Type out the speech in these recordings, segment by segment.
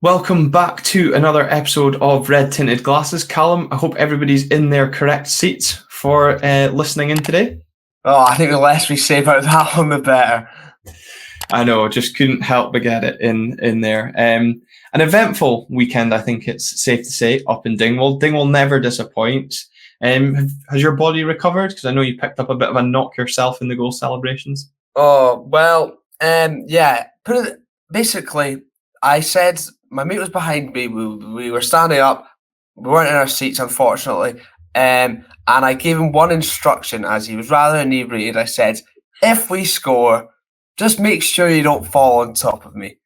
Welcome back to another episode of Red Tinted Glasses. Callum, I hope everybody's in their correct seats for listening in today. Oh, I think the less we say about that one, the better. I know, just couldn't help but get it in there. An eventful weekend, I think it's safe to say, up in Dingwall. Dingwall never disappoints. Has your body recovered? Because I know you picked up a bit of a knock yourself in the goal celebrations. Oh, well, yeah. Basically, I said my mate was behind me. We were standing up. We weren't in our seats, unfortunately. And I gave him one instruction as he was rather inebriated. I said, if we score, just make sure you don't fall on top of me.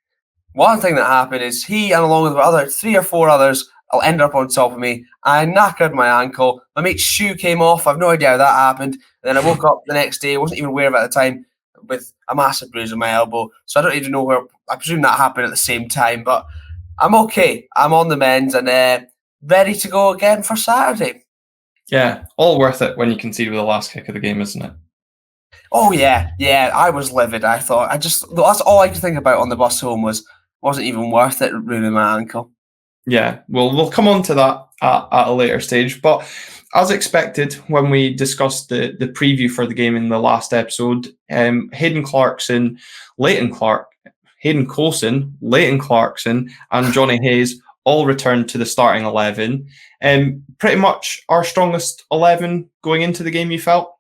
One thing that happened is he, and along with the other 3 or 4 others, will end up on top of me. I knackered my ankle. My mate's shoe came off. I've no idea how that happened. And then I woke up the next day. I wasn't even aware of it at the time, with a massive bruise on my elbow. So I don't even know where. I presume that happened at the same time. But I'm okay. I'm on the mend and ready to go again for Saturday. Yeah, all worth it when you concede with the last kick of the game, isn't it? Oh, yeah. I was livid. I thought, that's all I could think about on the bus home wasn't even worth it ruining my ankle. Yeah, well, we'll come on to that at a later stage. But as expected, when we discussed the preview for the game in the last episode, Hayden Coulson, Leighton Clarkson, and Johnny Hayes all returned to the starting 11. Pretty much our strongest 11 going into the game, you felt?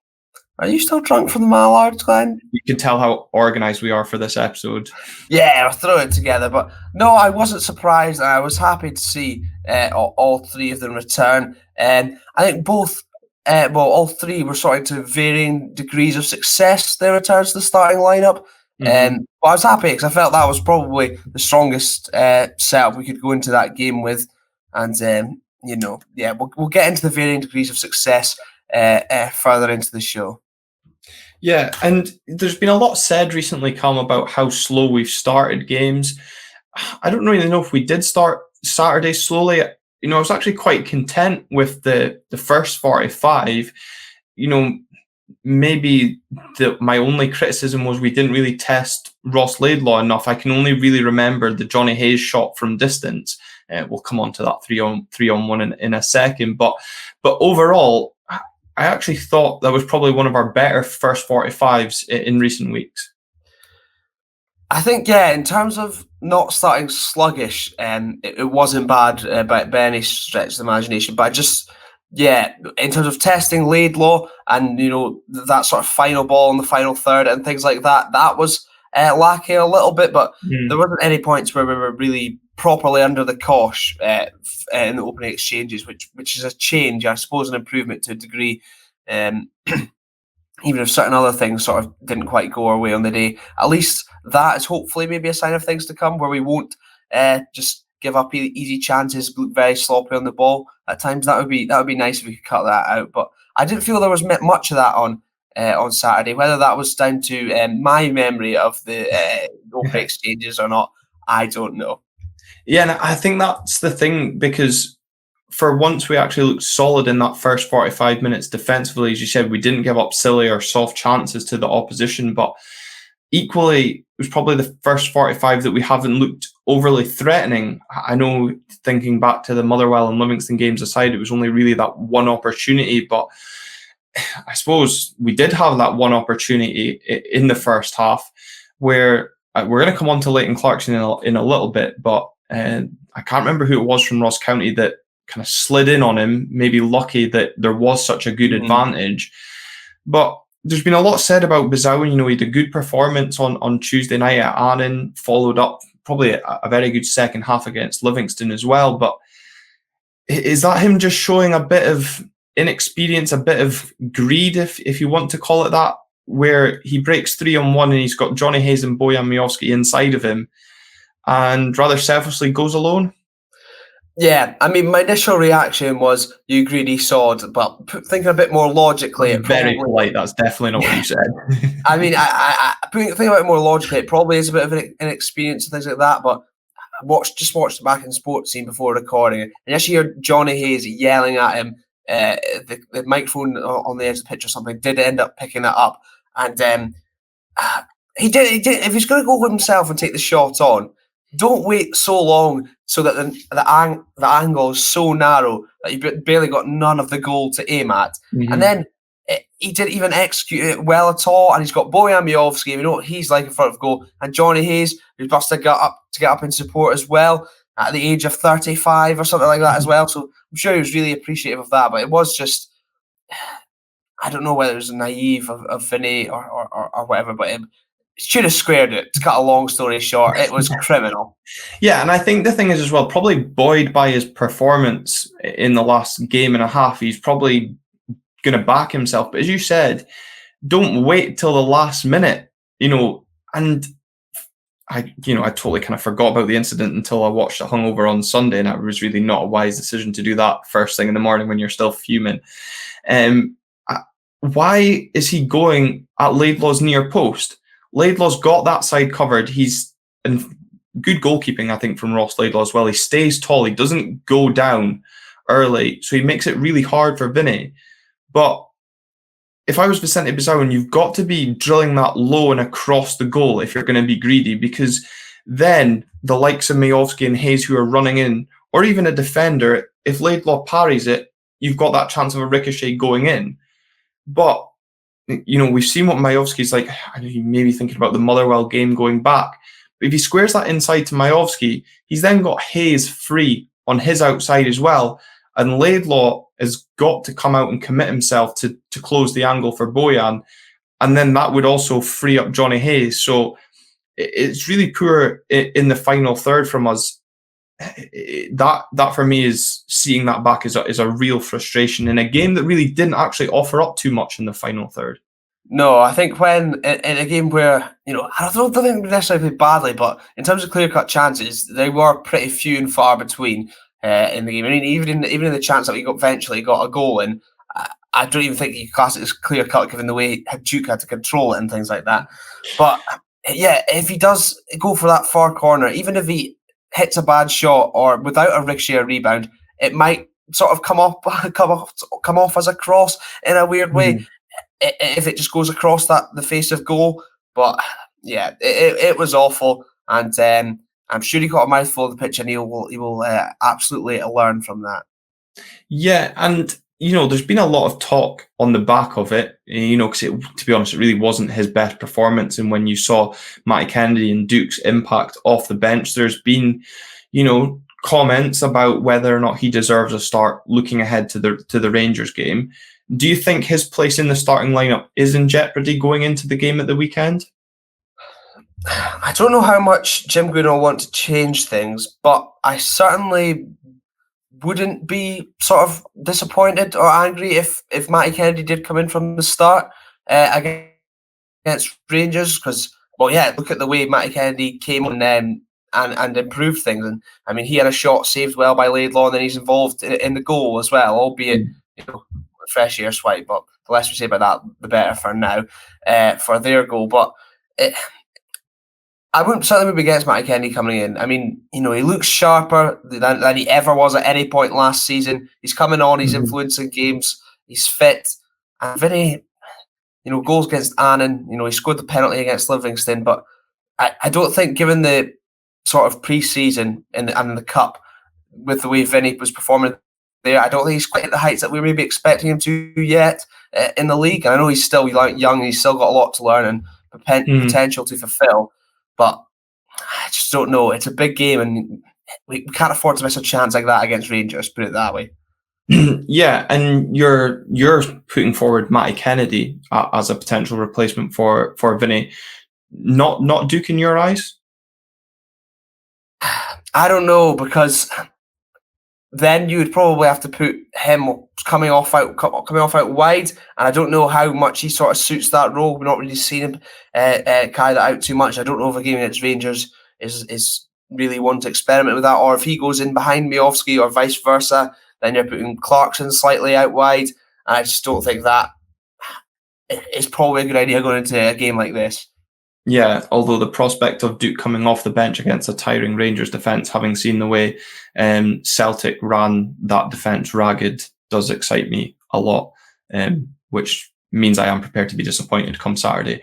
Are you still drunk from the Mallards, Glenn? You can tell how organised we are for this episode. Yeah, I'll throw it together. But no, I wasn't surprised. I was happy to see all 3 of them return. And I think all 3 were starting to varying degrees of success, their returns to the starting lineup. But I was happy because I felt that was probably the strongest setup we could go into that game with. And, we'll get into the varying degrees of success further into the show. Yeah, and there's been a lot said recently, Calm, about how slow we've started games. I don't really know if we did start Saturday slowly. I was actually quite content with the first 45. Maybe my only criticism was we didn't really test Ross Laidlaw enough. I can only really remember the Johnny Hayes shot from distance. We'll come on to that 3-on-1 in a second. But overall, I actually thought that was probably one of our better first 45s in recent weeks. I think, in terms of not starting sluggish, it wasn't bad by any stretch of the imagination. But in terms of testing Laidlaw and, that sort of final ball in the final third and things like that, that was lacking a little bit. But there wasn't any points where we were really properly under the cosh in the opening exchanges, which is a change, I suppose, an improvement to a degree. Even if certain other things sort of didn't quite go our way on the day, at least that is hopefully maybe a sign of things to come, where we won't just give up easy chances, look very sloppy on the ball at times. That would be nice if we could cut that out. But I didn't feel there was much of that on Saturday. Whether that was down to my memory of the opening exchanges or not, I don't know. Yeah, and I think that's the thing, because for once we actually looked solid in that first 45 minutes defensively. As you said, we didn't give up silly or soft chances to the opposition, but equally, it was probably the first 45 that we haven't looked overly threatening. I know, thinking back to the Motherwell and Livingston games aside, it was only really that one opportunity, but I suppose we did have that one opportunity in the first half, where we're going to come on to Leighton Clarkson in a little bit, but I can't remember who it was from Ross County that kind of slid in on him, maybe lucky that there was such a good advantage. But there's been a lot said about Bizawa. He had a good performance on Tuesday night at Annan, followed up probably a very good second half against Livingston as well. But is that him just showing a bit of inexperience, a bit of greed, if you want to call it that, where he breaks 3-on-1 and he's got Johnny Hayes and Bojan Miovski inside of him and rather selfishly goes alone? Yeah, I mean, my initial reaction was, you greedy sod, but thinking a bit more logically... Very polite, that's definitely not what you said. I mean, I thinking about it more logically, it probably is a bit of an inexperience and things like that, but I watched the back in sports scene before recording, and you actually hear Johnny Hayes yelling at him. The microphone on the edge of the pitch or something did end up picking that up, and he did. If he's going to go with himself and take the shot on, don't wait so long so that the angle is so narrow that you've barely got none of the goal to aim at. And then he didn't even execute it well at all. And he's got Bojan Miovski, we know what he's like in front of goal, and Johnny Hayes, who's busted get up in support as well at the age of 35 or something like that as well. So I'm sure he was really appreciative of that. But it was just, I don't know whether it was naive of Vinny or whatever, but it should have squared it. To cut a long story short, it was criminal. Yeah, and I think the thing is as well, probably buoyed by his performance in the last game and a half, he's probably going to back himself. But as you said, don't wait till the last minute, and I totally kind of forgot about the incident until I watched it hungover on Sunday, and it was really not a wise decision to do that first thing in the morning when you're still fuming. Why is he going at Laidlaw's near post? Laidlaw's got that side covered. He's in good goalkeeping, I think, from Ross Laidlaw as well. He stays tall. He doesn't go down early, so he makes it really hard for Vinny. But if I was Vicente Bizaouin, you've got to be drilling that low and across the goal if you're going to be greedy, because then the likes of Miovski and Hayes who are running in, or even a defender, if Laidlaw parries it, you've got that chance of a ricochet going in. But, we've seen what Miovski's like. I know he may be thinking about the Motherwell game going back. But if he squares that inside to Miovski, he's then got Hayes free on his outside as well. And Laidlaw has got to come out and commit himself to close the angle for Bojan. And then that would also free up Johnny Hayes. So it's really poor in the final third from us. That for me is seeing that back is a real frustration in a game that really didn't actually offer up too much in the final third. No, I think when in a game where, I don't think we necessarily played badly, but in terms of clear-cut chances, they were pretty few and far between in the game. I mean, even in the chance that we eventually got a goal in, I don't even think you could class it as clear-cut given the way Duke had to control it and things like that. But yeah, if he does go for that far corner, even if he hits a bad shot or without a ricochet or rebound, it might sort of come off as a cross in a weird way if it just goes across the face of goal. But yeah, it was awful, and I'm sure he got a mouthful of the pitch, and he will absolutely learn from that. Yeah, and there's been a lot of talk on the back of it, because to be honest, it really wasn't his best performance. And when you saw Matty Kennedy and Duke's impact off the bench, there's been, comments about whether or not he deserves a start looking ahead to the Rangers game. Do you think his place in the starting lineup is in jeopardy going into the game at the weekend? I don't know how much Jim Green will want to change things, but I certainly wouldn't be sort of disappointed or angry if Matty Kennedy did come in from the start against Rangers, because, look at the way Matty Kennedy came on and improved things. And I mean, he had a shot saved well by Laidlaw, and then he's involved in the goal as well, albeit fresh air swipe. But the less we say about that, the better for now, for their goal. But I wouldn't be against Matty Kennedy coming in. I mean, he looks sharper than he ever was at any point last season. He's coming on, he's influencing games, he's fit. And Vinny, goals against Annan, he scored the penalty against Livingston, but I don't think, given the sort of pre-season and the Cup, with the way Vinny was performing there, I don't think he's quite at the heights that we were maybe expecting him to yet in the league. And I know he's still young and he's still got a lot to learn and potential to fulfill. But I just don't know. It's a big game, and we can't afford to miss a chance like that against Rangers, put it that way. Yeah, and you're putting forward Matty Kennedy as a potential replacement for Vinny. Not Duke in your eyes? I don't know, because then you would probably have to put him coming off out wide, and I don't know how much he sort of suits that role. We've not really seen him carry that out too much. I don't know if a game against Rangers is really one to experiment with that, or if he goes in behind Miovski or vice versa, then you're putting Clarkson slightly out wide. And I just don't think that is probably a good idea going into a game like this. Yeah, although the prospect of Duke coming off the bench against a tiring Rangers defence, having seen the way Celtic ran that defence ragged, does excite me a lot, which means I am prepared to be disappointed come Saturday.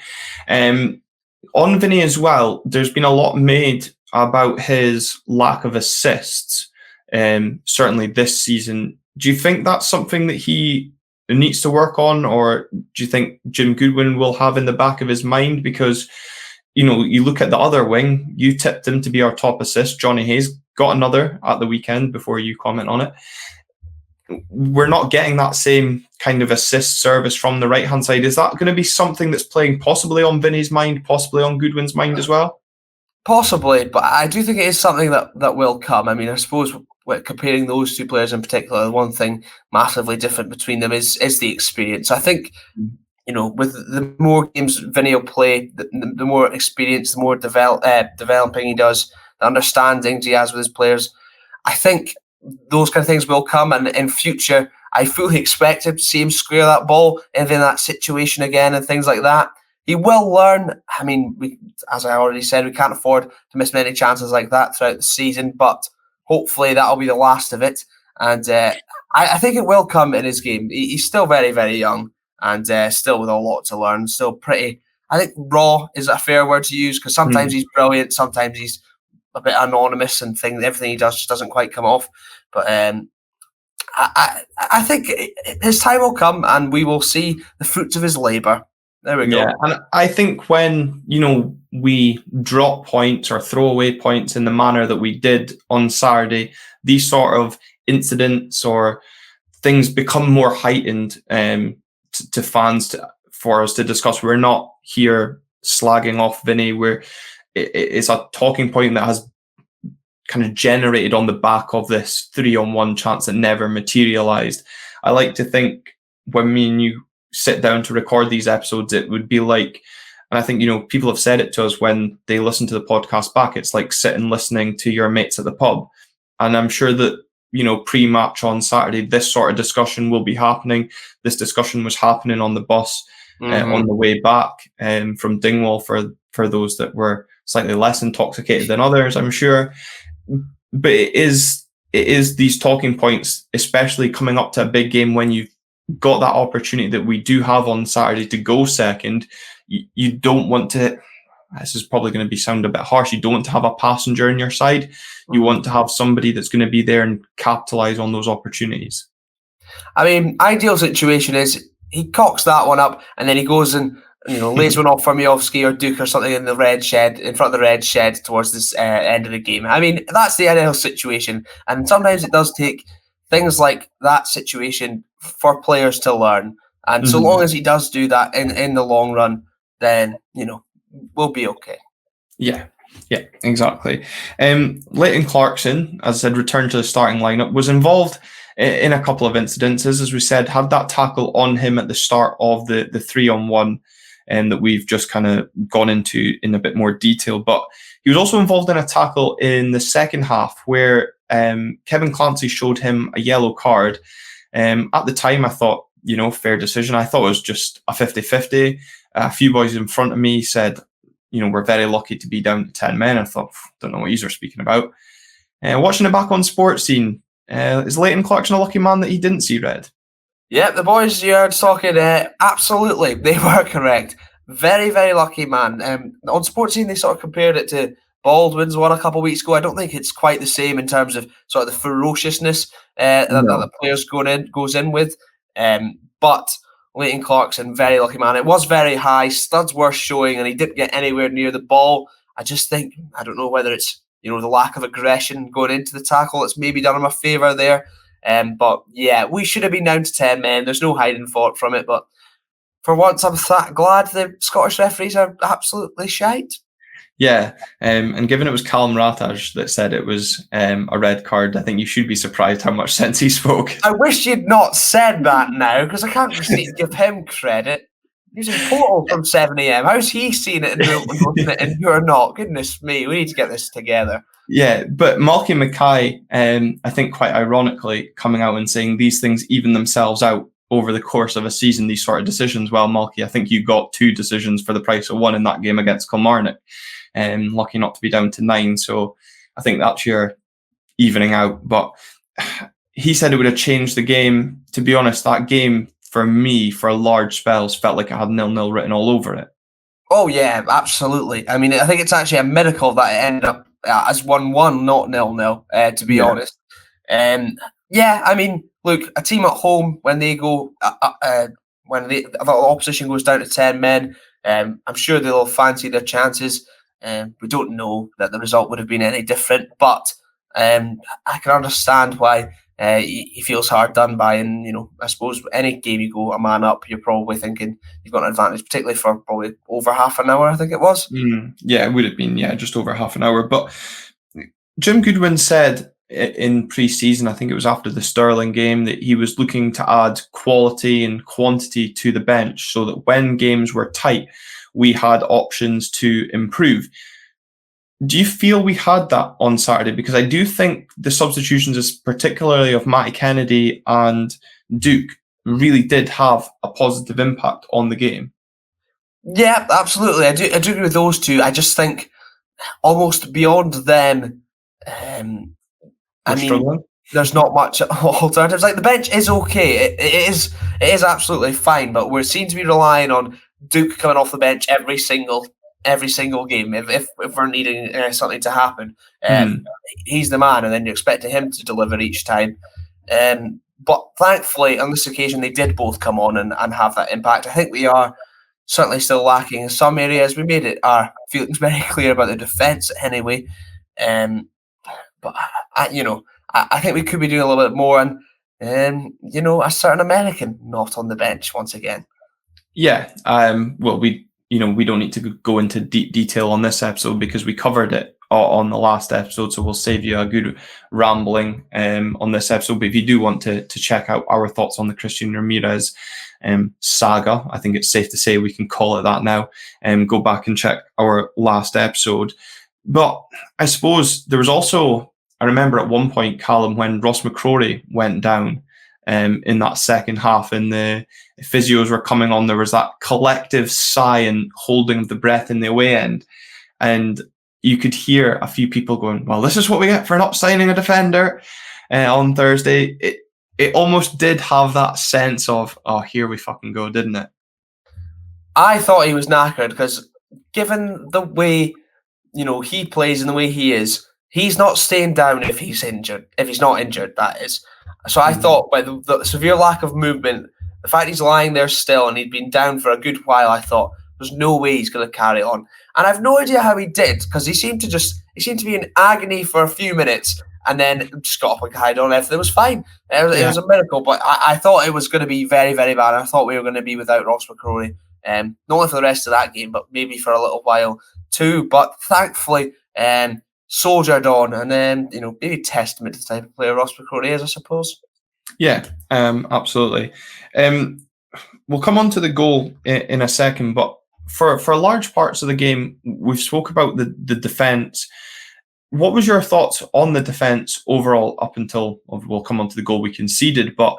On Vinny as well, there's been a lot made about his lack of assists, certainly this season. Do you think that's something that he needs to work on, or do you think Jim Goodwin will have in the back of his mind? Because, you look at the other wing, you tipped him to be our top assist. Johnny Hayes got another at the weekend before you comment on it. We're not getting that same kind of assist service from the right-hand side. Is that going to be something that's playing possibly on Vinny's mind, possibly on Goodwin's mind as well? Possibly, but I do think it is something that will come. I mean, I suppose comparing those two players in particular, the one thing massively different between them is the experience. I think, with the more games Vinny will play, the more experience, the more developing he does, the understanding he has with his players, I think those kind of things will come. And in future, I fully expect him to see him square that ball in that situation again and things like that. He will learn. I mean, as I already said, we can't afford to miss many chances like that throughout the season, but hopefully that'll be the last of it. And I think it will come in his game. He's still very, very young and still with a lot to learn. Still pretty, I think raw is a fair word to use, because sometimes he's brilliant, sometimes he's a bit anonymous and everything he does just doesn't quite come off. But I think his time will come and we will see the fruits of his labour. There we go. Yeah, and I think when, we drop points or throw away points in the manner that we did on Saturday, these sort of incidents or things become more heightened to fans for us to discuss. We're not here slagging off Vinny. It's a talking point that has kind of generated on the back of this 3-on-1 chance that never materialised. I like to think when me and you sit down to record these episodes, it would be like, and I think, people have said it to us when they listen to the podcast back, it's like sitting listening to your mates at the pub. And I'm sure that, pre-match on Saturday, this sort of discussion will be happening. This discussion was happening on the bus on the way back from Dingwall for those that were slightly less intoxicated than others, I'm sure. But it is these talking points, especially coming up to a big game when you've got that opportunity that we do have on Saturday to go second. You don't want to, this is probably going to sound a bit harsh, you don't want to have a passenger on your side. You want to have somebody that's going to be there and capitalise on those opportunities. I mean, ideal situation is he cocks that one up and then he goes and lays one off for Miovski or Duk or something in front of the red shed towards this end of the game. I mean, that's the ideal situation. And sometimes it does take things like that situation for players to learn. And so long as he does do that in the long run, then, we'll be okay. Yeah, exactly. Leighton Clarkson, as I said, returned to the starting lineup, was involved in a couple of incidences, as we said, had that tackle on him at the start of the 3-on-1 that we've just kind of gone into in a bit more detail. But he was also involved in a tackle in the second half where Kevin Clancy showed him a yellow card. At the time, I thought, fair decision. I thought it was just a 50-50. A few boys in front of me said, we're very lucky to be down to 10 men. I thought, don't know what you're speaking about. Watching it back on Sports Scene, is Leighton Clarkson a lucky man that he didn't see red? Yep, the boys you heard talking, absolutely, they were correct. Very, very lucky man. On Sports Scene, they sort of compared it to Baldwin's one a couple of weeks ago. I don't think it's quite the same in terms of sort of the ferociousness that the players goes in with. But Leighton Clarkson, very lucky man. It was very high. Studs were showing, and he didn't get anywhere near the ball. I just think, I don't know whether it's the lack of aggression going into the tackle that's maybe done him a favour there. But yeah, we should have been down to 10 men. There's no hiding from it. But for once, I'm glad the Scottish referees are absolutely shite. Yeah, and given it was Callum Rataj that said it was a red card, I think you should be surprised how much sense he spoke. I wish you'd not said that now, because I can't just give him credit. He's in Portal from 7am. How's he seen it and you're not? Goodness me, we need to get this together. Yeah, but Malky Mackay, I think quite ironically, coming out and saying these things even themselves out over the course of a season, these sort of decisions. Well, Malky, I think you got 2 decisions for the price of 1 in that game against Kilmarnock. Lucky not to be down to 9, so I think that's your evening out. But he said it would have changed the game. To be honest, that game for me, for large spells, felt like it had 0-0 written all over it. Oh yeah, absolutely. I mean, I think it's actually a miracle that it ended up as 1-1, not 0-0. To be honest, yeah. I mean, look, a team at home when they go when the opposition goes down to 10 men, I'm sure they'll fancy their chances. We don't know that the result would have been any different, but I can understand why he feels hard done by. And I suppose any game you go a man up, you're probably thinking you've got an advantage, particularly for probably over half an hour. I think it was. Yeah, it would have been just over half an hour. But Jim Goodwin said in pre-season, I think it was after the Stirling game, that he was looking to add quality and quantity to the bench so that when games were tight, we had options to improve. Do you feel we had that on Saturday? Because I do think the substitutions, particularly of Matty Kennedy and Duke, really did have a positive impact on the game. Yeah, absolutely. I do agree with those two. I just think almost beyond them, there's not much alternatives. Like, the bench is okay. It is absolutely fine, but we seem to be relying on Duke coming off the bench every single game. If we're needing something to happen, he's the man, and then you're expecting him to deliver each time. But thankfully, on this occasion, they did both come on and have that impact. I think we are certainly still lacking in some areas. We made our feelings very clear about the defence anyway. But I think we could be doing a little bit more. And a certain American not on the bench once again. Yeah. Well, we don't need to go into deep detail on this episode because we covered it on the last episode, so we'll save you a good rambling on this episode. But if you do want to check out our thoughts on the Christian Ramirez saga, I think it's safe to say we can call it that now, go back and check our last episode. But I suppose there was also, I remember at one point, Callum, when Ross McCrory went down in that second half and the physios were coming on, there was that collective sigh and holding of the breath in the away end. And you could hear a few people going, well, this is what we get for not signing a defender on Thursday. It almost did have that sense of, oh, here we fucking go, didn't it? I thought he was knackered because given the way, he plays and the way he is, he's not staying down if he's injured. If he's not injured, that is. So I thought by the severe lack of movement, the fact he's lying there still and he'd been down for a good while, I thought there's no way he's going to carry on. And I've no idea how he did, because he seemed to be in agony for a few minutes and then just got up and carried on. Everything was fine. It was a miracle, but I thought it was going to be very, very bad. I thought we were going to be without Ross McCrory, not only for the rest of that game, but maybe for a little while too. But thankfully, soldiered on, and then maybe testament to the type of player Ross McCrory is, I suppose. Yeah, absolutely. We'll come on to the goal in a second, but for large parts of the game, we've spoke about the defence. What was your thoughts on the defence overall up until, we'll come on to the goal we conceded, but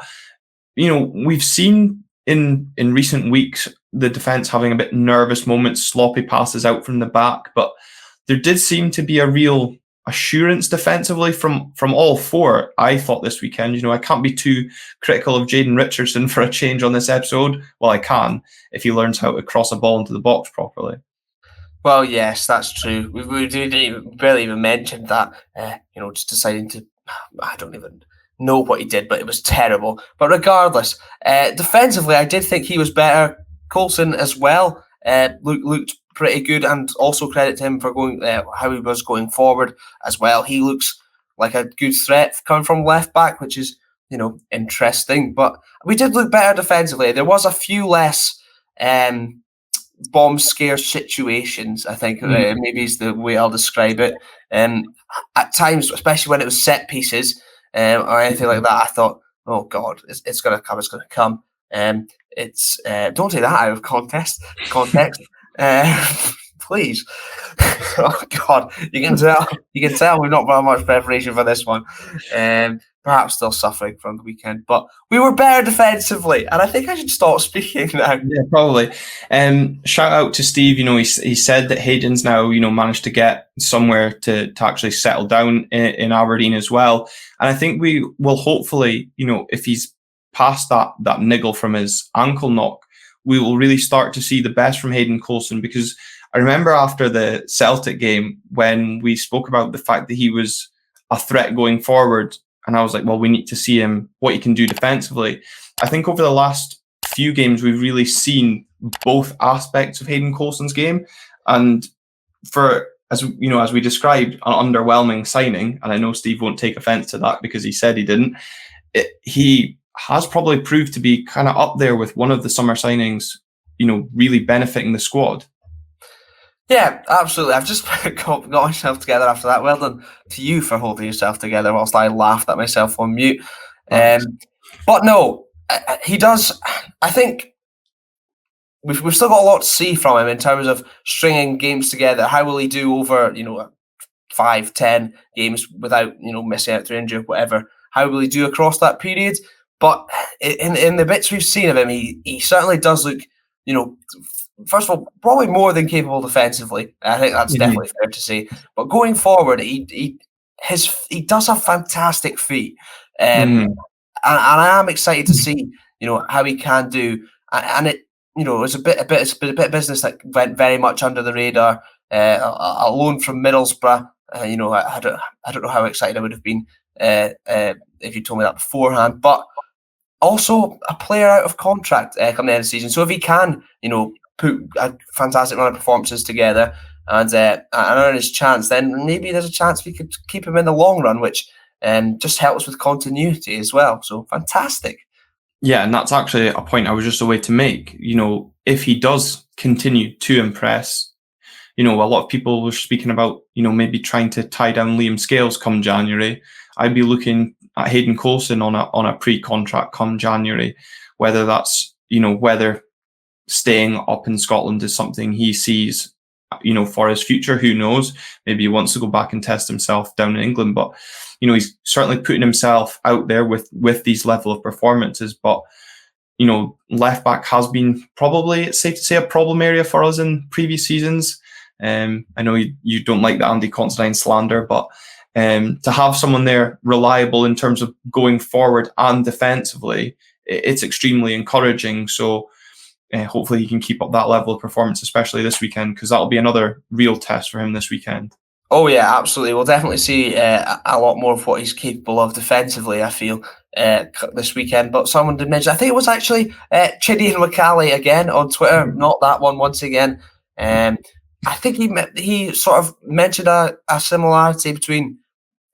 we've seen in recent weeks the defence having a bit nervous moments, sloppy passes out from the back, but there did seem to be a real assurance defensively from all four, I thought, this weekend. I can't be too critical of Jaden Richardson for a change on this episode. Well, I can, if he learns how to cross a ball into the box properly. Well, yes, that's true. We didn't barely even mention that, just deciding to, I don't even know what he did, but it was terrible. But regardless, defensively, I did think he was better. Coulson as well looked pretty good, and also credit to him for going how he was going forward as well. He looks like a good threat coming from left back, which is interesting. But we did look better defensively. There was a few less bomb scare situations, I think. Maybe is the way I'll describe it. At times, especially when it was set pieces or anything like that, I thought, oh God, it's going to come. It's going to come. It's don't take that out of context. Please. Oh God, you can tell we've not got much preparation for this one. Perhaps still suffering from the weekend, but we were better defensively, and I think I should stop speaking now. Yeah, probably. Shout out to Steve. He said that Hayden's now managed to get somewhere to actually settle down in Aberdeen as well, and I think we will hopefully, if he's past that niggle from his ankle knock, we will really start to see the best from Hayden Coulson, because I remember after the Celtic game when we spoke about the fact that he was a threat going forward, and I was like, well, we need to see him, what he can do defensively. I think over the last few games, we've really seen both aspects of Hayden Coulson's game. And as we described, an underwhelming signing, and I know Steve won't take offense to that because he said he didn't, he has probably proved to be kind of up there with one of the summer signings, really benefiting the squad. Yeah, absolutely. I've just got myself together after that. Well done to you for holding yourself together whilst I laughed at myself on mute. But no, he does. I think we've still got a lot to see from him in terms of stringing games together. How will he do over 5-10 games without missing out through injury, whatever? How will he do across that period? But in the bits we've seen of him, he certainly does look, first of all, probably more than capable defensively. I think that's definitely fair to say. But going forward, he does have fantastic feet, and I am excited to see how he can do. And it it's a bit of business that went very much under the radar. A loan from Middlesbrough. I don't know how excited I would have been if you told me that beforehand, but also a player out of contract come the end of the season. So if he can, put a fantastic run of performances together and earn his chance, then maybe there's a chance we could keep him in the long run, which just helps with continuity as well. So fantastic. Yeah, and that's actually a point I was just away to make. If he does continue to impress, a lot of people were speaking about, maybe trying to tie down Liam Scales come January. I'd be looking at Hayden Coulson on a pre-contract come January, whether that's, whether staying up in Scotland is something he sees, for his future. Who knows? Maybe he wants to go back and test himself down in England, but he's certainly putting himself out there with these level of performances. But left back has been probably, it's safe to say, a problem area for us in previous seasons. I know you don't like the Andy Considine slander, but to have someone there reliable in terms of going forward and defensively, it's extremely encouraging. So hopefully he can keep up that level of performance, especially this weekend, because that'll be another real test for him this weekend. Oh yeah, absolutely. We'll definitely see a lot more of what he's capable of defensively, I feel, this weekend. But someone did mention, I think it was actually Chidi and Wakali again on Twitter, not that one once again. I think he sort of mentioned a similarity between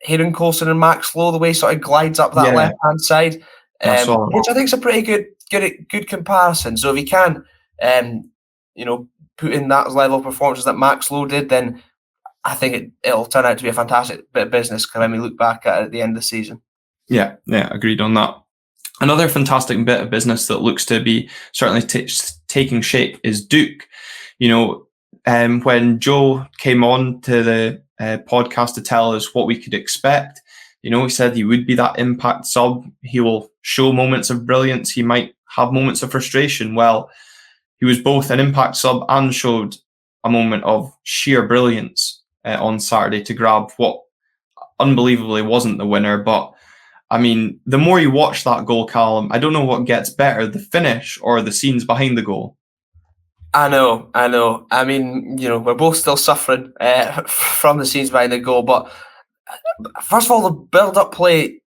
Hayden Coulson and Max Lowe, the way he sort of glides up that left-hand side, which I think is a pretty good comparison. So if he can, put in that level of performances that Max Lowe did, then I think it'll turn out to be a fantastic bit of business when we look back at the end of the season. Yeah, agreed on that. Another fantastic bit of business that looks to be certainly taking shape is Duk. When Joe came on to the podcast to tell us what we could expect, he said he would be that impact sub. He will show moments of brilliance. He might have moments of frustration. Well, he was both an impact sub and showed a moment of sheer brilliance on Saturday to grab what unbelievably wasn't the winner. But I mean, the more you watch that goal, Callum, I don't know what gets better, the finish or the scenes behind the goal. I know. I mean, we're both still suffering from the scenes behind the goal. But first of all, the build-up play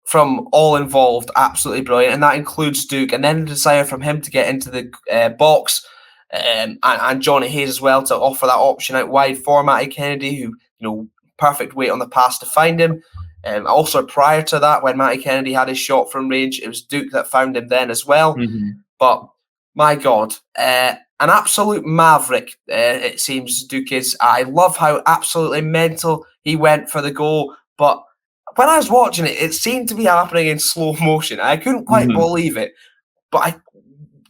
from all involved, absolutely brilliant. And that includes Duk. And then the desire from him to get into the box and Johnny Hayes as well to offer that option out wide for Matty Kennedy, who, perfect weight on the pass to find him. Also, prior to that, when Matty Kennedy had his shot from range, it was Duk that found him then as well. But my God, an absolute maverick, it seems Duk is. I love how absolutely mental he went for the goal. But when I was watching it, it seemed to be happening in slow motion. I couldn't quite believe it. But I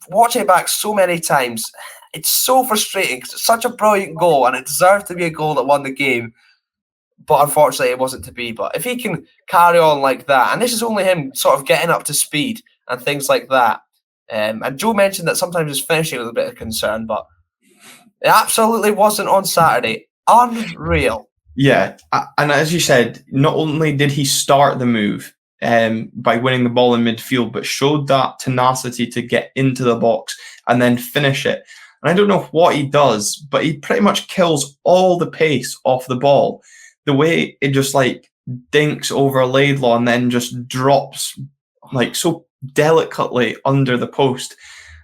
watching it back so many times, it's so frustrating because it's such a brilliant goal and it deserved to be a goal that won the game. But unfortunately, it wasn't to be. But if he can carry on like that, and this is only him sort of getting up to speed and things like that. And Joe mentioned that sometimes his finishing was a bit of concern, but it absolutely wasn't on Saturday. Unreal. Yeah, and as you said, not only did he start the move by winning the ball in midfield, but showed that tenacity to get into the box and then finish it. And I don't know what he does, but he pretty much kills all the pace off the ball. The way it just like dinks over Laidlaw and then just drops like so delicately under the post.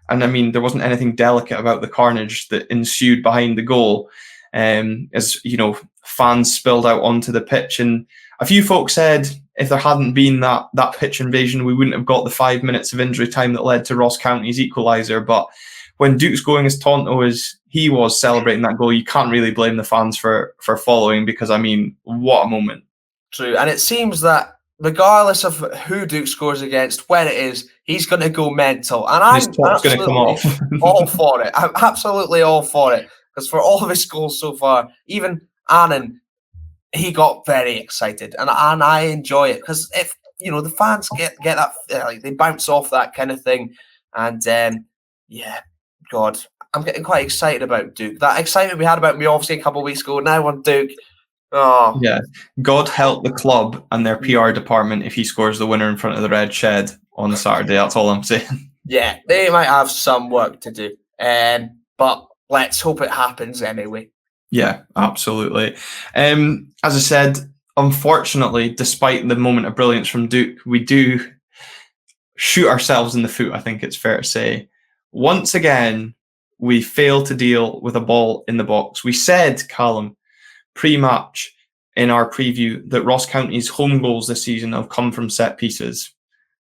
And I mean, there wasn't anything delicate about the carnage that ensued behind the goal. As you know, fans spilled out onto the pitch, and a few folks said if there hadn't been that pitch invasion, we wouldn't have got the 5 minutes of injury time that led to Ross County's equaliser. But when Duke's going as tonto as he was celebrating that goal, you can't really blame the fans for following, because I mean, what a moment. True, and it seems that regardless of who Duke scores against, when it is, he's going to go mental. And I'm going to come off. all for it. I'm absolutely all for it. Because for all of his goals so far, even Annan, he got very excited. And I enjoy it. Because if, you know, the fans get that, like they bounce off that kind of thing. And yeah, God, I'm getting quite excited about Duke. That excitement we had about me obviously a couple of weeks ago, now on Duke. Oh. Yeah, God help the club and their PR department if he scores the winner in front of the Red Shed on Saturday. That's all I'm saying. Yeah, they might have some work to do, but let's hope it happens anyway. Yeah, absolutely. As I said, unfortunately, despite the moment of brilliance from Duke, we do shoot ourselves in the foot, I think it's fair to say. Once again, we fail to deal with a ball in the box. We said, Callum, pre-match in our preview that Ross County's home goals this season have come from set pieces.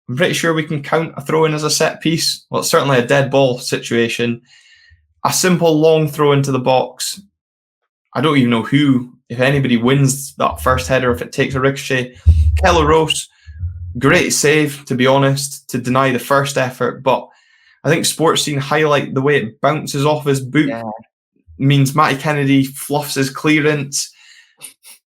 I'm pretty sure we can count a throw in as a set piece. Well, it's certainly a dead ball situation. A simple long throw into the box. I don't even know who, if anybody, wins that first header, if it takes a ricochet. Kelleros, great save, to be honest, to deny the first effort. But I think Sports Scene highlight the way it bounces off his boot. Yeah. Means Matty Kennedy fluffs his clearance.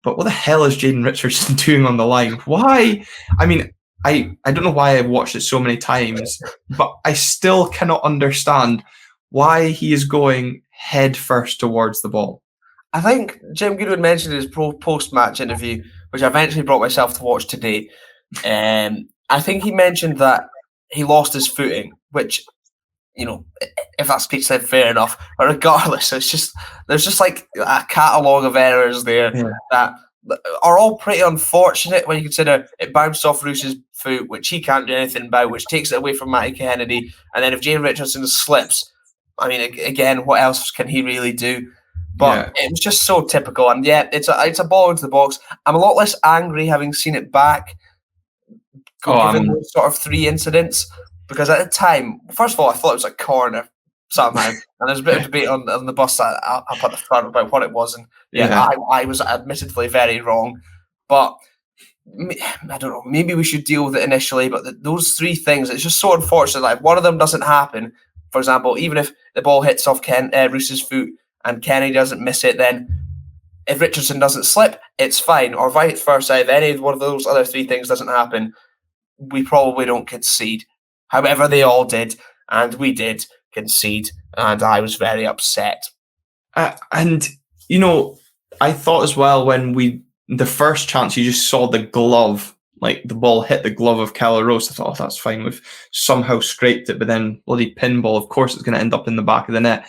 But what the hell is Jaden Richardson doing on the line? Why? I mean, I don't know why I've watched it so many times, but I still cannot understand why he is going head first towards the ball. I think Jim Goodwin mentioned in his post-match interview, which I eventually brought myself to watch today. I think he mentioned that he lost his footing, which, you know, if that speaks then fair enough. But regardless, there's just like a catalogue of errors there that are all pretty unfortunate when you consider it bounced off Roos's foot, which he can't do anything about, which takes it away from Matty Kennedy. And then if Jane Richardson slips, I mean, again, what else can he really do? But it was just so typical. And yeah, it's a ball into the box. I'm a lot less angry having seen it back, given those sort of three incidents. Because at the time, first of all, I thought it was a corner somehow. And there's a bit of debate on the bus up at the front about what it was. And I was admittedly very wrong. But I don't know, maybe we should deal with it initially. But those three things, it's just so unfortunate that if one of them doesn't happen, for example, even if the ball hits off Roos's foot and Kenny doesn't miss it, then if Richardson doesn't slip, it's fine. Or vice versa, if any one of those other three things doesn't happen, we probably don't concede. However, they all did, and we did concede, and I was very upset. And, you know, I thought as well when the first chance, you just saw the glove, like the ball hit the glove of Kelleros. I thought, that's fine, we've somehow scraped it, but then bloody pinball, of course it's going to end up in the back of the net.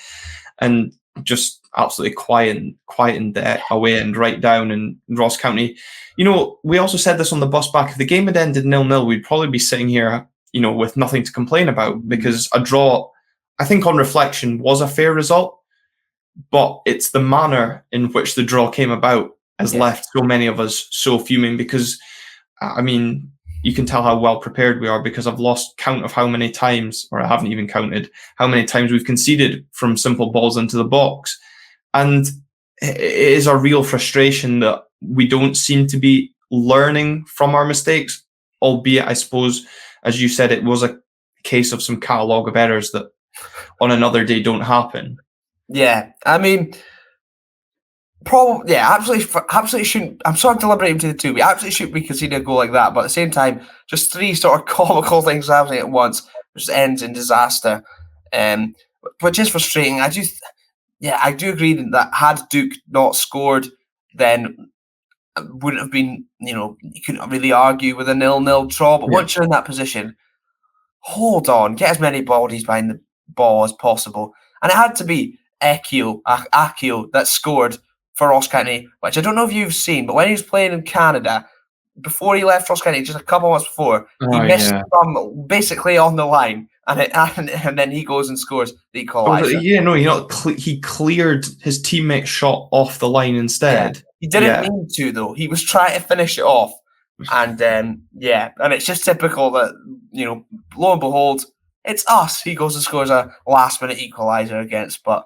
And just absolutely quietened it away and right down in Ross County. You know, we also said this on the bus back, if the game had ended 0-0, we'd probably be sitting here, you know, with nothing to complain about, because a draw, I think on reflection, was a fair result, but it's the manner in which the draw came about has left so many of us so fuming, because, I mean, you can tell how well prepared we are, because I've lost count of how many times, or I haven't even counted, how many times we've conceded from simple balls into the box. And it is a real frustration that we don't seem to be learning from our mistakes, albeit, I suppose, as you said, it was a case of some catalogue of errors that on another day don't happen. Yeah, I mean, absolutely shouldn't. I'm sorry to liberate between the two. We absolutely shouldn't be conceding a goal like that, but at the same time, just three sort of comical things happening at once, which ends in disaster, which is frustrating. I do agree that had Duke not scored, then it wouldn't have been, you know, you couldn't really argue with a 0-0 draw. But once you're in that position, hold on, get as many bodies behind the ball as possible. And it had to be Akio that scored for Ross County, which I don't know if you've seen, but when he was playing in Canada, before he left Ross County, just a couple months before, he missed from basically on the line, and then he goes and scores the equaliser. He cleared his teammate's shot off the line instead. Yeah. He didn't mean to, though. He was trying to finish it off. And and it's just typical that, lo and behold, it's us. He goes and scores a last-minute equaliser against. But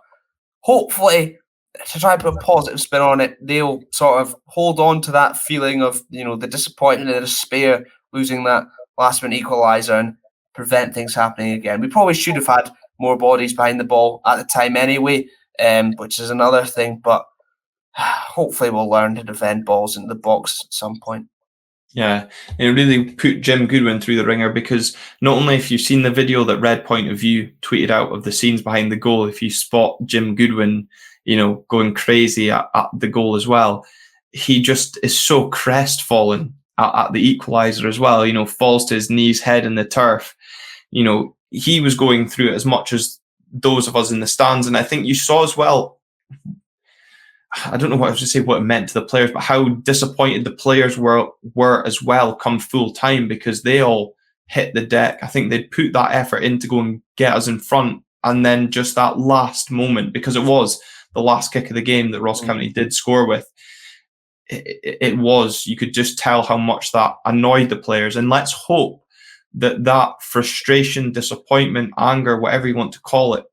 hopefully, to try and put a positive spin on it, they'll sort of hold on to that feeling of, the disappointment and the despair, losing that last-minute equaliser and prevent things happening again. We probably should have had more bodies behind the ball at the time anyway, which is another thing. But hopefully we'll learn to defend balls into the box at some point. Yeah, it really put Jim Goodwin through the ringer, because not only if you've seen the video that Red Point of View tweeted out of the scenes behind the goal, if you spot Jim Goodwin, going crazy at the goal as well, he just is so crestfallen at the equaliser as well, falls to his knees, head in the turf. He was going through it as much as those of us in the stands. And I think you saw as well, I don't know what I was to say, what it meant to the players, but how disappointed the players were as well come full time, because they all hit the deck. I think they'd put that effort in to go and get us in front, and then just that last moment, because it was the last kick of the game that Ross County did score with, it was, you could just tell how much that annoyed the players. And let's hope that frustration, disappointment, anger, whatever you want to call it,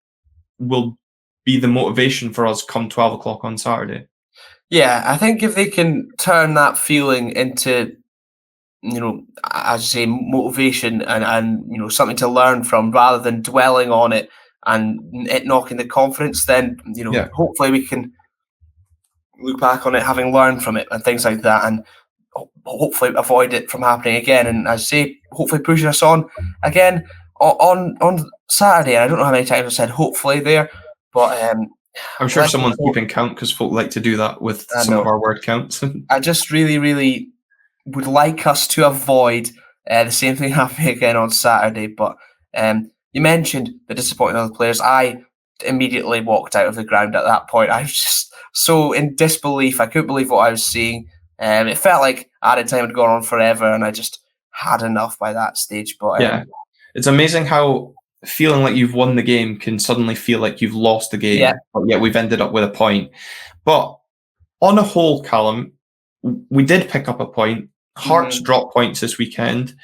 will be the motivation for us come 12 o'clock on Saturday. Yeah, I think if they can turn that feeling into, as you say, motivation and something to learn from, rather than dwelling on it and it knocking the confidence, then, hopefully we can look back on it having learned from it and things like that, and hopefully avoid it from happening again. And as I say, hopefully pushing us on again on Saturday. And I don't know how many times I said hopefully there, but I'm sure someone's keeping count, because folk like to do that with some of our word counts. I just really, really would like us to avoid the same thing happening again on Saturday. But you mentioned the disappointment of the players. I immediately walked out of the ground at that point. I was just so in disbelief. I couldn't believe what I was seeing. It felt like added time had gone on forever, and I just had enough by that stage. But it's amazing how feeling like you've won the game can suddenly feel like you've lost the game, but yet we've ended up with a point. But on a whole, Callum, we did pick up a point. Hearts dropped points this weekend.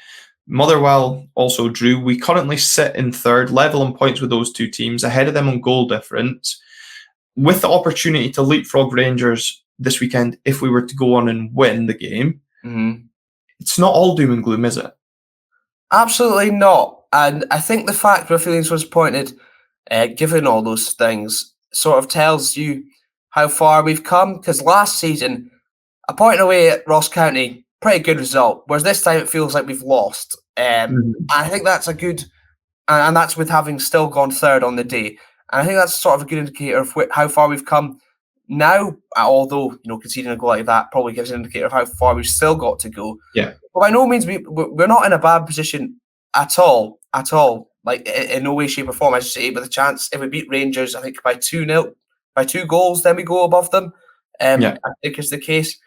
Motherwell also drew. We currently sit in third, level in points with those two teams, ahead of them on goal difference, with the opportunity to leapfrog Rangers this weekend if we were to go on and win the game. It's not all doom and gloom, is it? Absolutely not. And I think the fact we're feeling so disappointed, given all those things, sort of tells you how far we've come. Because last season, a point away at Ross County, pretty good result. Whereas this time it feels like we've lost. And I think that's a good, and that's with having still gone third on the day. And I think that's sort of a good indicator of how far we've come now. Although, conceding a goal like that probably gives an indicator of how far we've still got to go. Yeah. But by no means we're not in a bad position at all. Like in no way, shape, or form. I should say, with a chance, if we beat Rangers, I think by 2-0, by 2 goals, then we go above them. I think is the case.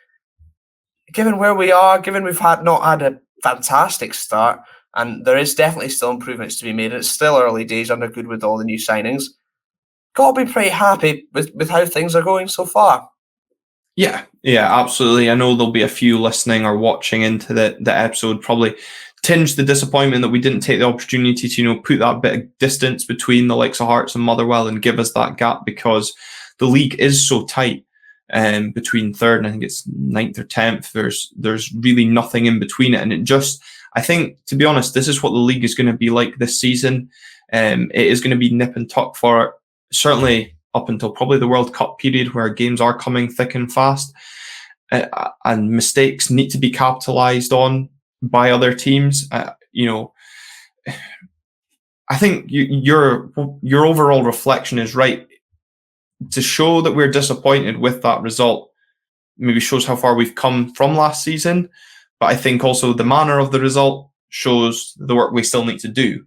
Given where we are, given we've not had a fantastic start, and there is definitely still improvements to be made, and it's still early days under Good with all the new signings, got to be pretty happy with how things are going so far. Yeah, absolutely. I know there'll be a few listening or watching into the episode probably tinge the disappointment that we didn't take the opportunity to, put that bit of distance between the likes of Hearts and Motherwell and give us that gap, because the league is so tight between third and I think it's 9th or 10th. There's really nothing in between it. And it just, I think, to be honest, this is what the league is going to be like this season. It is going to be nip and tuck for it, certainly up until probably the World Cup period, where games are coming thick and fast, and mistakes need to be capitalised on by other teams. I think your overall reflection is right. To show that we're disappointed with that result maybe shows how far we've come from last season, but I think also the manner of the result shows the work we still need to do.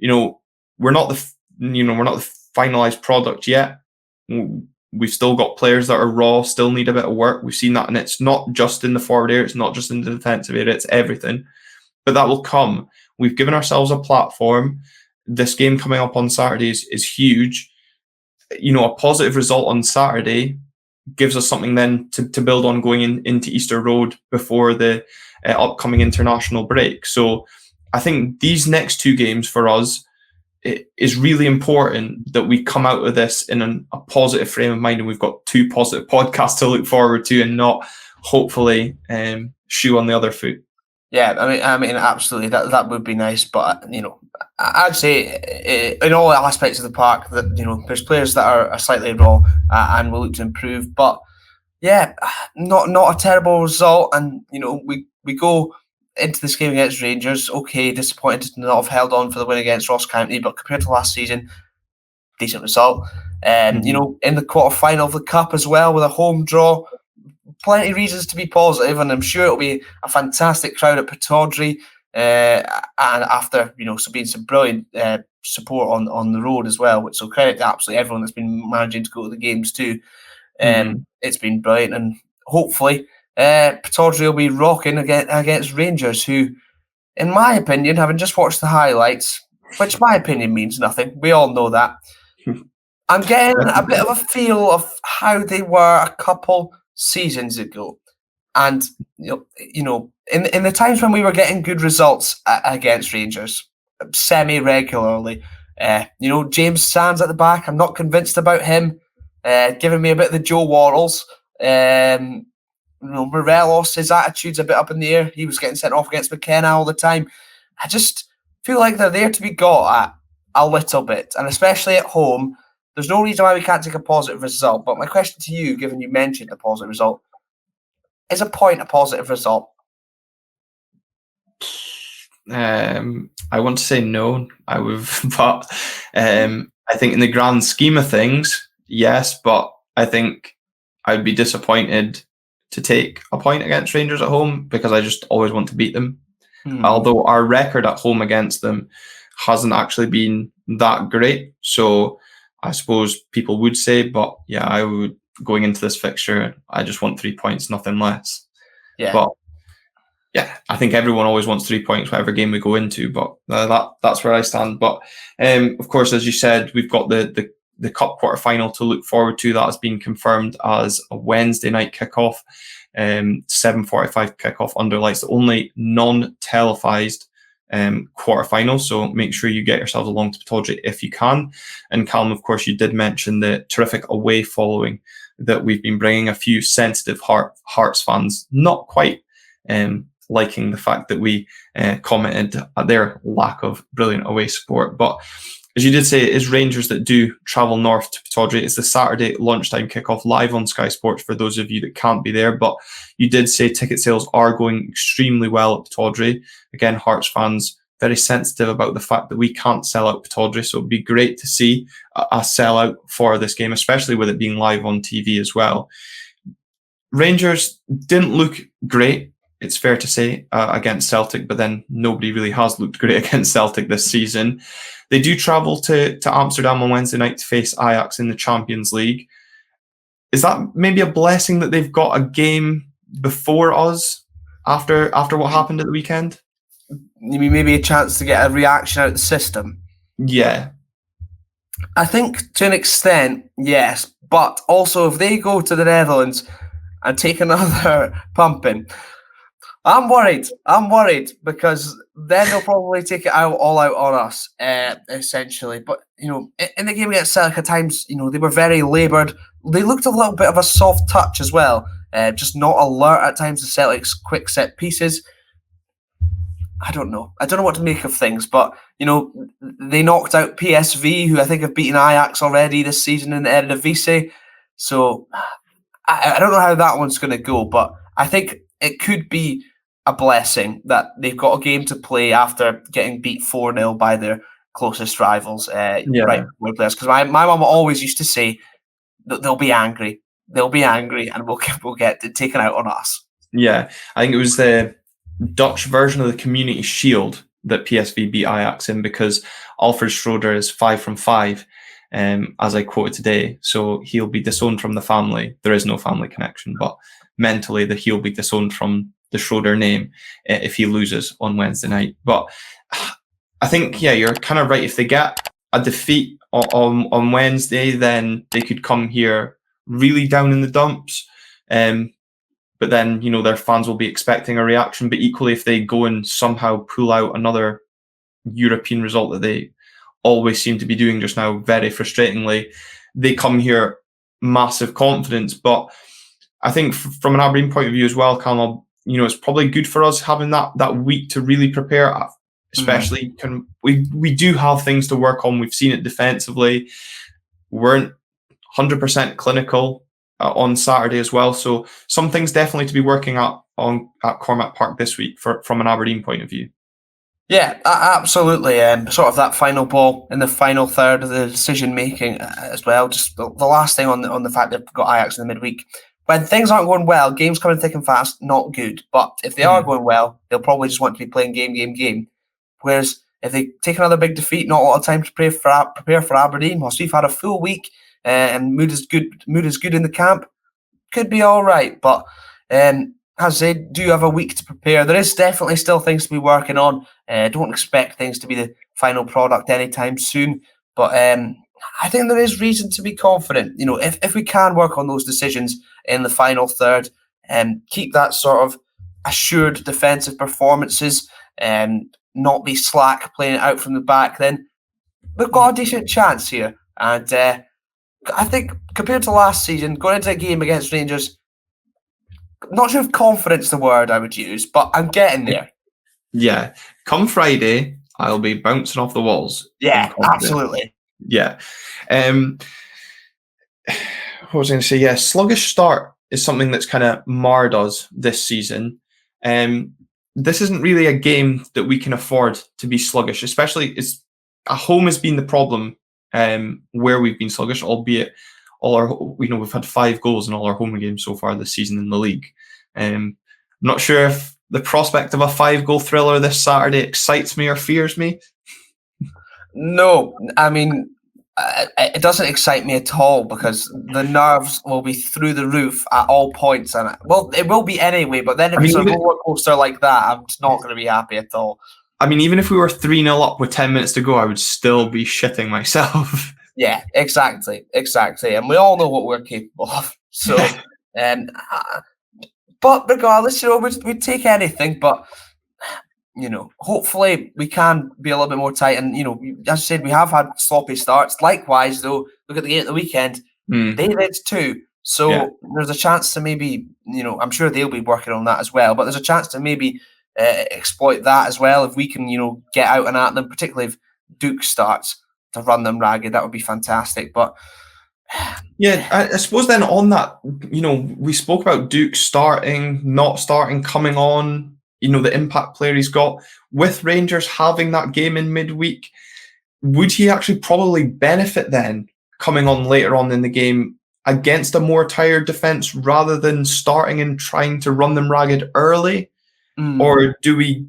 We're not the finalised product yet. We've still got players that are raw, still need a bit of work. We've seen that, and it's not just in the forward area, it's not just in the defensive area, it's everything. But that will come. We've given ourselves a platform. This game coming up on Saturday is huge. A positive result on Saturday gives us something then to build on going into Easter Road before the upcoming international break. So I think these next 2 games for us, it is really important that we come out of this in a positive frame of mind, and we've got 2 positive podcasts to look forward to, and not hopefully shoe on the other foot. Yeah, I mean, absolutely. That would be nice, but I'd say in all aspects of the park that there's players that are slightly raw and will look to improve. But yeah, not a terrible result, and we go into this game against Rangers. Okay, disappointed to not have held on for the win against Ross County, but compared to last season, decent result. In the quarter-final of the Cup as well, with a home draw, plenty of reasons to be positive, and I'm sure it'll be a fantastic crowd at Pittodrie. And after being some brilliant support on the road as well, so credit to absolutely everyone that's been managing to go to the games too. It's been brilliant, and hopefully Pittodrie will be rocking against Rangers, who, in my opinion, having just watched the highlights, which my opinion means nothing, we all know that, I'm getting a bit of a feel of how they were a couple seasons ago. And in the times when we were getting good results against Rangers semi-regularly, James Sands at the back, I'm not convinced about him, giving me a bit of the Joe Worrells. Morelos, his attitude's a bit up in the air. He was getting sent off against McKenna all the time. I just feel like they're there to be got at a little bit, and especially at home. There's no reason why we can't take a positive result. But my question to you, given you mentioned a positive result, is a point a positive result? I want to say no. But I think in the grand scheme of things, yes. But I think I'd be disappointed to take a point against Rangers at home, because I just always want to beat them. Although our record at home against them hasn't actually been that great, so I suppose people would say, but yeah, I would, going into this fixture, I just want 3 points, nothing less. Yeah. But yeah, I think everyone always wants 3 points whatever game we go into, but that's where I stand. But of course, as you said, we've got the Cup quarter-final to look forward to. That has been confirmed as a Wednesday night kickoff, 7:45 kickoff under lights, the only non-televised quarter-final. So make sure you get yourselves along to Pittodrie if you can. And Calum, of course, you did mention the terrific away following that we've been bringing. A few sensitive Hearts fans not quite liking the fact that we commented at their lack of brilliant away support. But as you did say, it is Rangers that do travel north to Pittodrie. It's the Saturday lunchtime kickoff live on Sky Sports for those of you that can't be there. But you did say ticket sales are going extremely well at Pittodrie. Again, Hearts fans very sensitive about the fact that we can't sell out Pittodrie. So it'd be great to see a sellout for this game, especially with it being live on TV as well. Rangers didn't look great, it's fair to say, against Celtic, but then nobody really has looked great against Celtic this season. They do travel to Amsterdam on Wednesday night to face Ajax in the Champions League. Is that maybe a blessing that they've got a game before us after what happened at the weekend? You mean maybe a chance to get a reaction out of the system? Yeah. I think to an extent, yes. But also, if they go to the Netherlands and take another pumping, I'm worried because then they'll probably take it all out on us, essentially. But, in the game against Celtic at times, they were very laboured. They looked a little bit of a soft touch as well, just not alert at times to Celtic's quick set pieces. I don't know what to make of things, but, they knocked out PSV, who I think have beaten Ajax already this season in the Eredivisie. So I don't know how that one's going to go, but I think it could be a blessing that they've got a game to play after getting beat 4-0 by their closest rivals, right before players. Because my mum always used to say that they'll be angry, and we'll get it taken out on us. Yeah, I think it was the Dutch version of the Community Shield that PSV beat Ajax in, because Alfred Schroeder is 5 from 5 as I quoted today. So he'll be disowned from the family. There is no family connection, but mentally he'll be disowned from the Schroeder name if he loses on Wednesday night. But I think, yeah, you're kind of right. If they get a defeat on Wednesday, then they could come here really down in the dumps. But then, their fans will be expecting a reaction. But equally, if they go and somehow pull out another European result that they always seem to be doing just now, very frustratingly, they come here massive confidence. But I think from an Aberdeen point of view as well, Callum, it's probably good for us having that week to really prepare. Especially, we do have things to work on. We've seen it defensively. We weren't 100% clinical on Saturday as well. So some things definitely to be working at Cormack Park this week from an Aberdeen point of view. Yeah, absolutely. Sort of that final ball in the final third of the decision making as well. Just the last thing on the fact they've got Ajax in the midweek. When things aren't going well, games coming thick and fast, not good. But if they are going well, they'll probably just want to be playing game. Whereas if they take another big defeat, not a lot of time to prepare for Aberdeen. Whilst we've had a full week and mood is good in the camp, could be all right. But as I said, do have a week to prepare. There is definitely still things to be working on. Don't expect things to be the final product anytime soon. But I think there is reason to be confident. If we can work on those decisions in the final third and keep that sort of assured defensive performances and not be slack playing it out from the back, then we've got a decent chance here. And I think compared to last season, going into a game against Rangers, not sure if confidence the word I would use, but I'm getting there. Yeah. Come Friday, I'll be bouncing off the walls. Yeah, absolutely. Yeah. What was I going to say? Yeah, sluggish start is something that's kind of marred us this season. This isn't really a game that we can afford to be sluggish, especially a home has been the problem where we've been sluggish, albeit we've had 5 goals in all our home games so far this season in the league. I'm not sure if the prospect of a 5-goal thriller this Saturday excites me or fears me. No, I mean, it doesn't excite me at all because the nerves will be through the roof at all points. And it will be anyway, but then if it's a roller coaster like that, I'm just not going to be happy at all. I mean, even if we were 3-0 up with 10 minutes to go, I would still be shitting myself. Yeah, exactly. And we all know what we're capable of. So, but regardless, we'd take anything. But, hopefully we can be a little bit more tight. And, as I said, we have had sloppy starts. Likewise, though, look at the game at the weekend. They did too. So there's a chance to maybe, I'm sure they'll be working on that as well. But there's a chance to maybe exploit that as well if we can, get out and at them, particularly if Duk starts to run them ragged. That would be fantastic. But yeah, I suppose then on that, we spoke about Duk starting, not starting, coming on, the impact player he's got. With Rangers having that game in midweek, would he actually probably benefit then coming on later on in the game against a more tired defence rather than starting and trying to run them ragged early? Or do we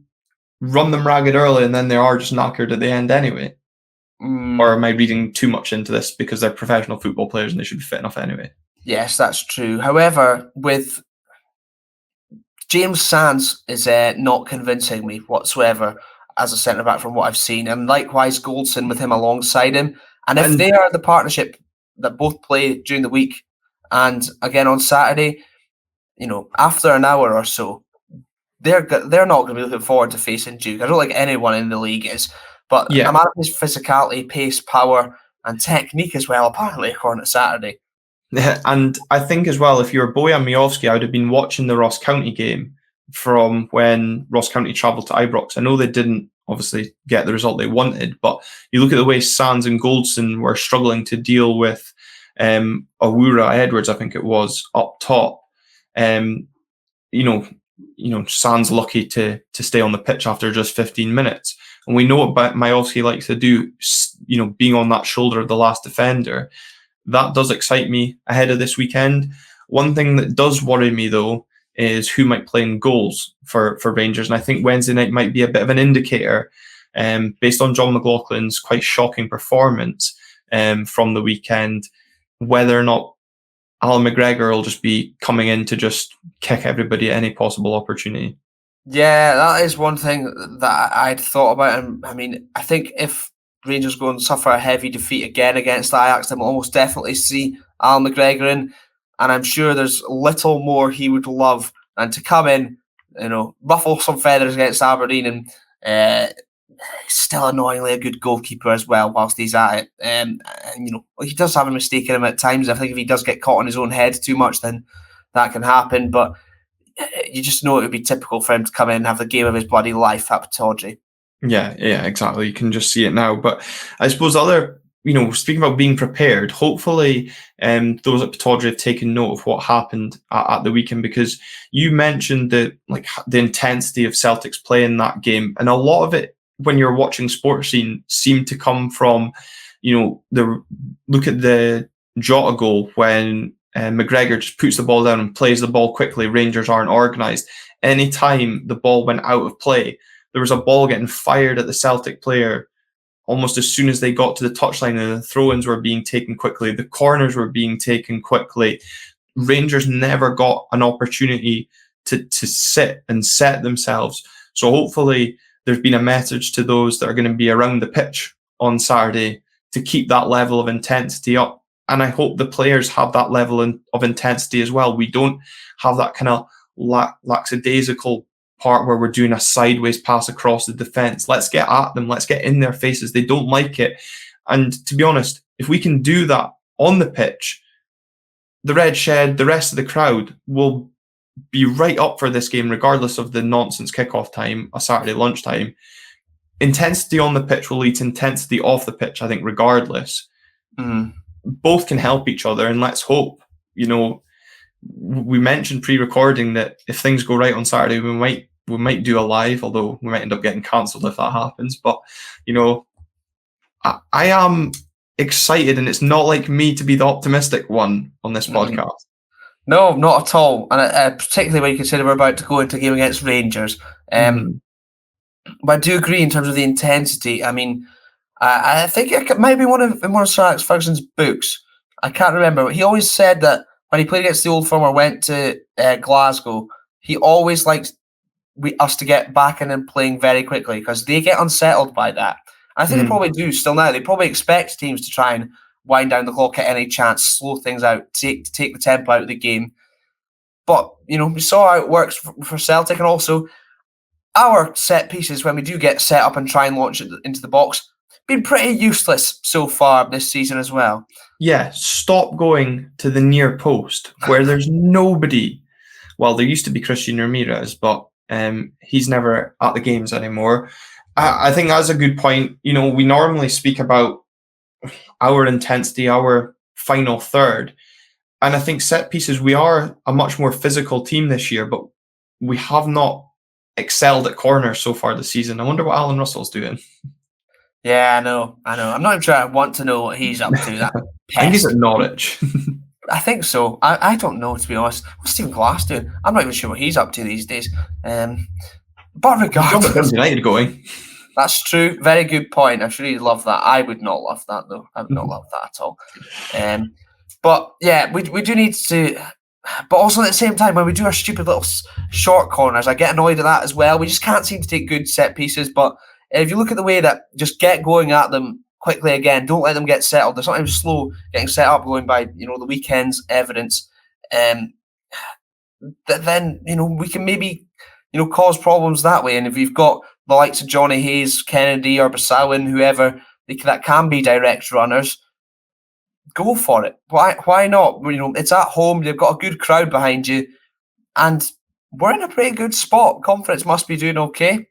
run them ragged early and then they are just knackered at the end anyway? Or am I reading too much into this because they're professional football players and they should be fit enough anyway? Yes, that's true. However, with James Sands is not convincing me whatsoever as a centre-back from what I've seen. And likewise, Goldson with him alongside him. And if they are the partnership that both play during the week and again on Saturday, after an hour or so, they're not going to be looking forward to facing Duke. I don't think anyone in the league is. But a man of his physicality, pace, power, and technique as well, apparently, according to Saturday. Yeah, and I think as well, if you're Bojan Miovski, I would have been watching the Ross County game from when Ross County travelled to Ibrox. I know they didn't obviously get the result they wanted, but you look at the way Sands and Goldson were struggling to deal with Awura Edwards, I think it was, up top. Sands lucky to stay on the pitch after just 15 minutes. And we know what Miovski likes to do, being on that shoulder of the last defender. That does excite me ahead of this weekend. One thing that does worry me, though, is who might play in goals for Rangers. And I think Wednesday night might be a bit of an indicator, based on John McLaughlin's quite shocking performance, from the weekend. Whether or not Alan McGregor will just be coming in to just kick everybody at any possible opportunity. Yeah, that is one thing that I'd thought about. And I mean, I think if Rangers go and suffer a heavy defeat again against Ajax, then we'll almost definitely see Alan McGregor in. And I'm sure there's little more he would love than to come in, ruffle some feathers against Aberdeen, and he's still annoyingly a good goalkeeper as well whilst he's at it. And he does have a mistake in him at times. I think if he does get caught on his own head too much, then that can happen. But you just know it would be typical for him to come in and have the game of his bloody life at Pittodrie. Yeah, exactly. You can just see it now. But I suppose speaking about being prepared, hopefully those at Pittodrie have taken note of what happened at the weekend, because you mentioned the intensity of Celtic's play in that game, and a lot of it, when you're watching Sports Scene, seemed to come from, look at the Jota goal when McGregor just puts the ball down and plays the ball quickly. Rangers aren't organised. Anytime the ball went out of play, there was a ball getting fired at the Celtic player almost as soon as they got to the touchline, and the throw-ins were being taken quickly. The corners were being taken quickly. Rangers never got an opportunity to sit and set themselves. So hopefully there's been a message to those that are going to be around the pitch on Saturday to keep that level of intensity up. And I hope the players have that level of intensity as well. We don't have that kind of lackadaisical part where we're doing a sideways pass across the defence. Let's get at them. Let's get in their faces. They don't like it. And to be honest, if we can do that on the pitch, the Red Shed, the rest of the crowd will be right up for this game, regardless of the nonsense kickoff time, a Saturday lunchtime. Intensity on the pitch will lead to intensity off the pitch, I think, regardless. Both can help each other, and let's hope, we mentioned pre-recording that if things go right on Saturday, we might do a live, although we might end up getting cancelled if that happens. But, I am excited, and it's not like me to be the optimistic one on this podcast. No, not at all. And particularly when you consider we're about to go into a game against Rangers. But I do agree in terms of the intensity. I mean, I think it might be one of Sir Alex Ferguson's books. I can't remember. But he always said that when he played against the Old Firm or went to Glasgow, he always liked us to get back in and playing very quickly, because they get unsettled by that. And I think they probably do still now. They probably expect teams to try and wind down the clock at any chance, slow things out, take the tempo out of the game. But, we saw how it works for Celtic, and also our set pieces, when we do get set up and try and launch it into the box, been pretty useless so far this season as well. Yeah, stop going to the near post where there's nobody. Well, there used to be Christian Ramirez, but he's never at the games anymore. I think that's a good point. We normally speak about our intensity, our final third. And I think set pieces, we are a much more physical team this year, but we have not excelled at corners so far this season. I wonder what Alan Russell's doing. Yeah, I know. I'm not even sure I want to know what he's up to. That I think he's at Norwich. I think so. I don't know, to be honest. What's Stephen Glass doing? I'm not even sure what he's up to these days. But regardless, United going. That's true. Very good point. I should really love that. I would not love that, though. I would not love that at all. But yeah, we do need to. But also at the same time, when we do our stupid little short corners, I get annoyed at that as well. We just can't seem to take good set pieces. But if you look at the way that just get going at them quickly again, don't let them get settled. They're sometimes slow getting set up, going by the weekend's evidence. Then we can maybe cause problems that way. And if you've got the likes of Johnny Hayes, Kennedy, or Basawin, whoever that can be direct runners, go for it. Why not? It's at home. You've got a good crowd behind you, and we're in a pretty good spot. Conference must be doing okay.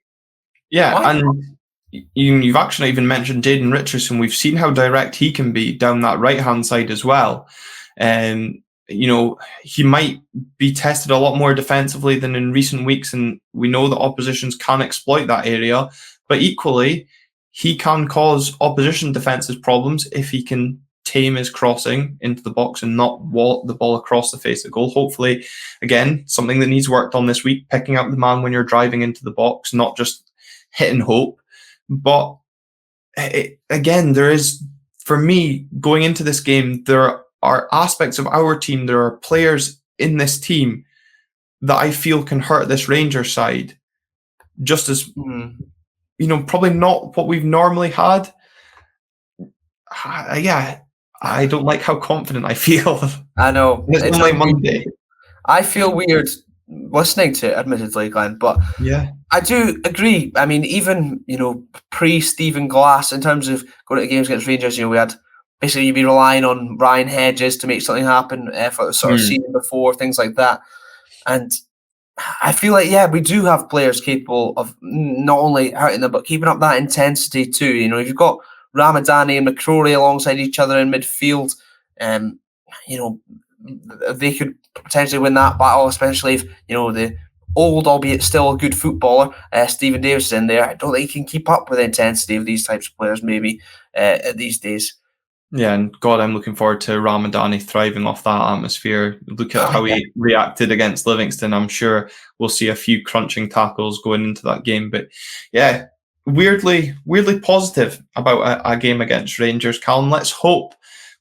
Yeah, and you've actually even mentioned Jayden Richardson. We've seen how direct he can be down that right-hand side as well. He might be tested a lot more defensively than in recent weeks, and we know that oppositions can exploit that area. But equally, he can cause opposition defences problems if he can tame his crossing into the box and not wallop the ball across the face of the goal. Hopefully, again, something that needs worked on this week, picking up the man when you're driving into the box, not just hit and hope. But again, there is for me, going into this game, there are aspects of our team, there are players in this team that I feel can hurt this Rangers side just as, probably not what we've normally had. I don't like how confident I feel. I know. It's only Monday. I feel weird listening to it, admittedly, Glenn, but yeah, I do agree. I mean, even, pre-Stephen Glass, in terms of going to games against Rangers, we had basically you'd be relying on Ryan Hedges to make something happen for the sort of season before, things like that. And I feel like, we do have players capable of not only hurting them, but keeping up that intensity too. If you've got Ramadani and McCrory alongside each other in midfield, they could potentially win that battle, especially if, the old, albeit still a good footballer, Stephen Davis is in there. I don't think he can keep up with the intensity of these types of players maybe these days. Yeah, and God, I'm looking forward to Ramadani thriving off that atmosphere. Look at how he reacted against Livingston. I'm sure we'll see a few crunching tackles going into that game. But yeah, weirdly positive about a game against Rangers. Calum, let's hope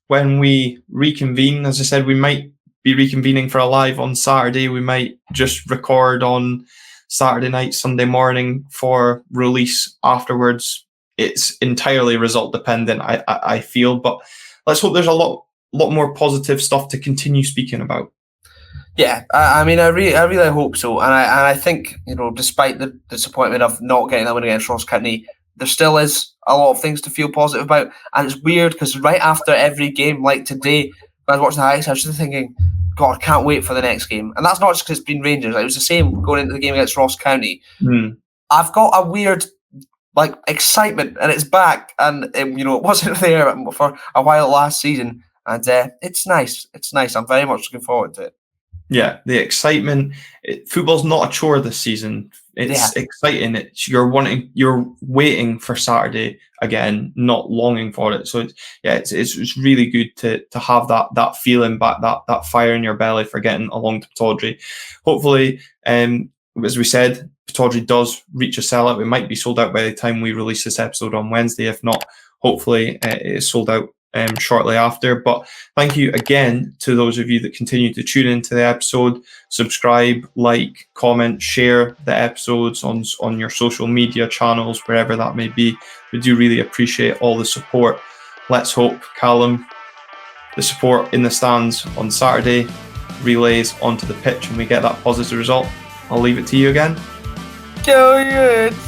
when we reconvene, as I said, we might be reconvening for a live on Saturday. We might just record on Saturday night, Sunday morning for release afterwards. It's entirely result dependent, I feel, but let's hope there's a lot more positive stuff to continue speaking about. Yeah, I mean, I really hope so, and I think, despite the disappointment of not getting that win against Ross County, there still is a lot of things to feel positive about. And it's weird because right after every game, like today, when I was watching the highlights, I was just thinking, God, can't wait for the next game. And that's not just because it's been Rangers. It was the same going into the game against Ross County. I've got a weird excitement, and it's back, and it wasn't there for a while last season, and it's nice. It's nice. I'm very much looking forward to it. Yeah, the excitement. Football's not a chore this season. It's exciting. You're waiting for Saturday again, not longing for it. So it's really good to have that feeling back, that fire in your belly for getting along to Pittodrie. Hopefully, as we said, Pittodrie does reach a sellout. It might be sold out by the time we release this episode on Wednesday. If not, hopefully it is sold out shortly after. But thank you again to those of you that continue to tune into the episode. Subscribe, like, comment, share the episodes on your social media channels, wherever that may be. We do really appreciate all the support. Let's hope, Callum, the support in the stands on Saturday relays onto the pitch and we get that positive result. I'll leave it to you again. Go Utes!